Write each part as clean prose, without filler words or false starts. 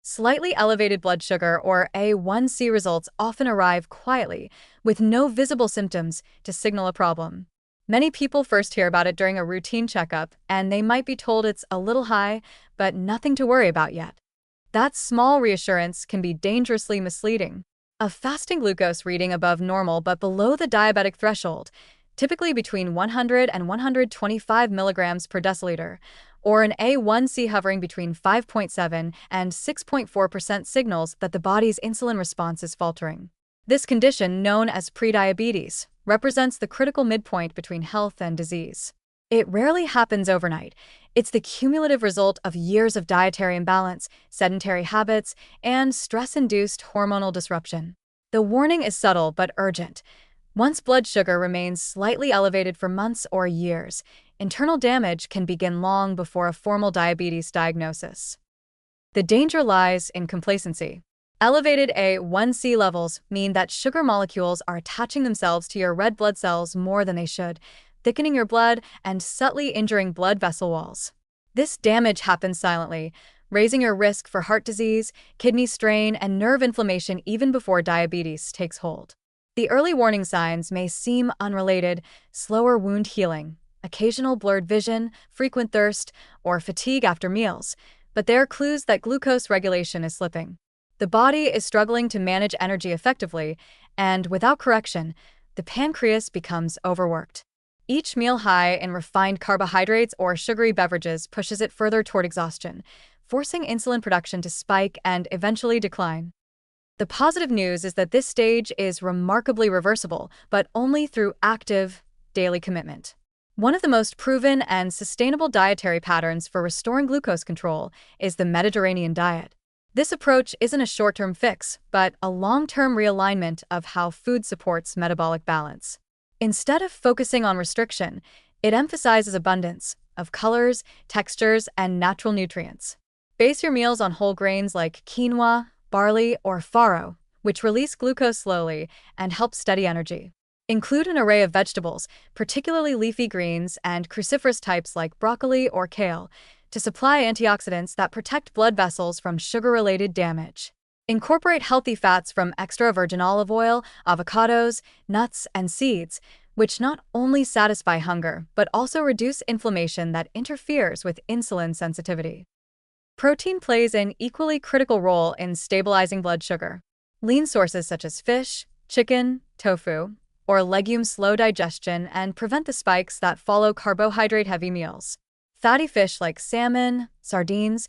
Slightly elevated blood sugar or A1C results often arrive quietly, with no visible symptoms to signal a problem. Many people first hear about it during a routine checkup, and they might be told it's a little high, but nothing to worry about yet. That small reassurance can be dangerously misleading. A fasting glucose reading above normal but below the diabetic threshold, typically between 100 and 125 milligrams per deciliter, or an A1C hovering between 5.7 and 6.4% signals that the body's insulin response is faltering. This condition, known as prediabetes, represents the critical midpoint between health and disease. It rarely happens overnight. It's the cumulative result of years of dietary imbalance, sedentary habits, and stress-induced hormonal disruption. The warning is subtle but urgent. Once blood sugar remains slightly elevated for months or years, internal damage can begin long before a formal diabetes diagnosis. The danger lies in complacency. Elevated A1C levels mean that sugar molecules are attaching themselves to your red blood cells more than they should, thickening your blood and subtly injuring blood vessel walls. This damage happens silently, raising your risk for heart disease, kidney strain, and nerve inflammation even before diabetes takes hold. The early warning signs may seem unrelated: slower wound healing, occasional blurred vision, frequent thirst, or fatigue after meals, but they are clues that glucose regulation is slipping. The body is struggling to manage energy effectively, and without correction, the pancreas becomes overworked. Each meal high in refined carbohydrates or sugary beverages pushes it further toward exhaustion, forcing insulin production to spike and eventually decline. The positive news is that this stage is remarkably reversible, but only through active, daily commitment. One of the most proven and sustainable dietary patterns for restoring glucose control is the Mediterranean diet. This approach isn't a short-term fix, but a long-term realignment of how food supports metabolic balance. Instead of focusing on restriction, it emphasizes abundance of colors, textures, and natural nutrients. Base your meals on whole grains like quinoa, barley, or farro, which release glucose slowly and help steady energy. Include an array of vegetables, particularly leafy greens and cruciferous types like broccoli or kale, to supply antioxidants that protect blood vessels from sugar-related damage. Incorporate healthy fats from extra virgin olive oil, avocados, nuts, and seeds, which not only satisfy hunger but also reduce inflammation that interferes with insulin sensitivity. Protein plays an equally critical role in stabilizing blood sugar. Lean sources such as fish, chicken, tofu, or legumes slow digestion and prevent the spikes that follow carbohydrate-heavy meals. Fatty fish like salmon, sardines,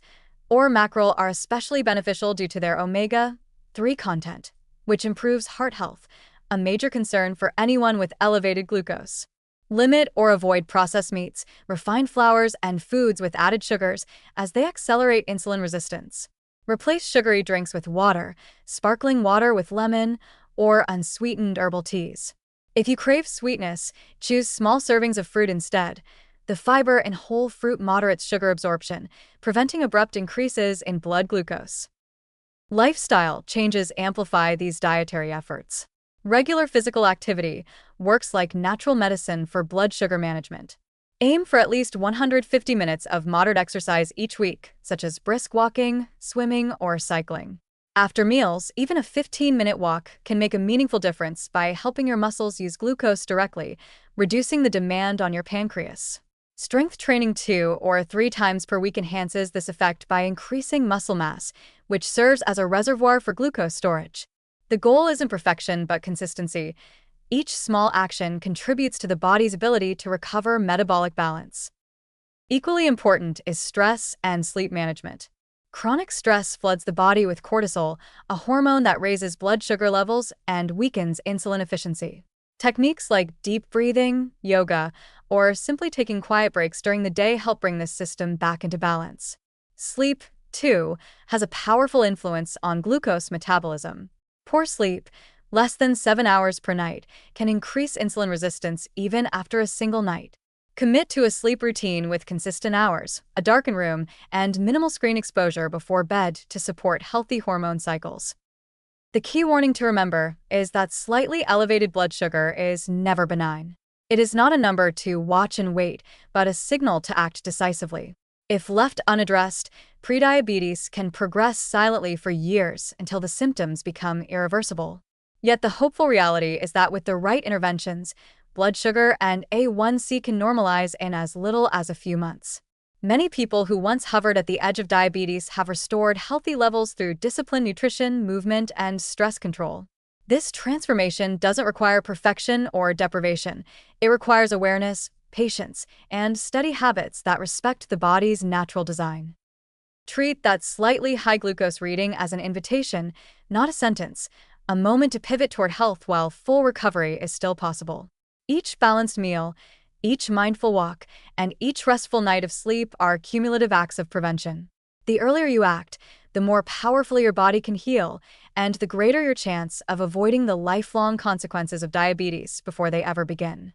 or mackerel are especially beneficial due to their omega-3 content, which improves heart health, a major concern for anyone with elevated glucose. Limit or avoid processed meats, refined flours, and foods with added sugars, as they accelerate insulin resistance. Replace sugary drinks with water, sparkling water with lemon, or unsweetened herbal teas. If you crave sweetness, choose small servings of fruit instead. The fiber in whole fruit moderates sugar absorption, preventing abrupt increases in blood glucose. Lifestyle changes amplify these dietary efforts. Regular physical activity works like natural medicine for blood sugar management. Aim for at least 150 minutes of moderate exercise each week, such as brisk walking, swimming, or cycling. After meals, even a 15-minute walk can make a meaningful difference by helping your muscles use glucose directly, reducing the demand on your pancreas. Strength training 2 or 3 times per week enhances this effect by increasing muscle mass, which serves as a reservoir for glucose storage. The goal isn't perfection but consistency. Each small action contributes to the body's ability to recover metabolic balance. Equally important is stress and sleep management. Chronic stress floods the body with cortisol, a hormone that raises blood sugar levels and weakens insulin efficiency. Techniques like deep breathing, yoga, or simply taking quiet breaks during the day help bring this system back into balance. Sleep, too, has a powerful influence on glucose metabolism. Poor sleep, less than 7 hours per night, can increase insulin resistance even after a single night. Commit to a sleep routine with consistent hours, a darkened room, and minimal screen exposure before bed to support healthy hormone cycles. The key warning to remember is that slightly elevated blood sugar is never benign. It is not a number to watch and wait, but a signal to act decisively. If left unaddressed, prediabetes can progress silently for years until the symptoms become irreversible. Yet the hopeful reality is that with the right interventions, blood sugar and A1C can normalize in as little as a few months. Many people who once hovered at the edge of diabetes have restored healthy levels through disciplined nutrition, movement, and stress control. This transformation doesn't require perfection or deprivation. It requires awareness, patience, and steady habits that respect the body's natural design. Treat that slightly high glucose reading as an invitation, not a sentence, a moment to pivot toward health while full recovery is still possible. Each balanced meal, each mindful walk, and each restful night of sleep are cumulative acts of prevention. The earlier you act, the more powerfully your body can heal, and the greater your chance of avoiding the lifelong consequences of diabetes before they ever begin.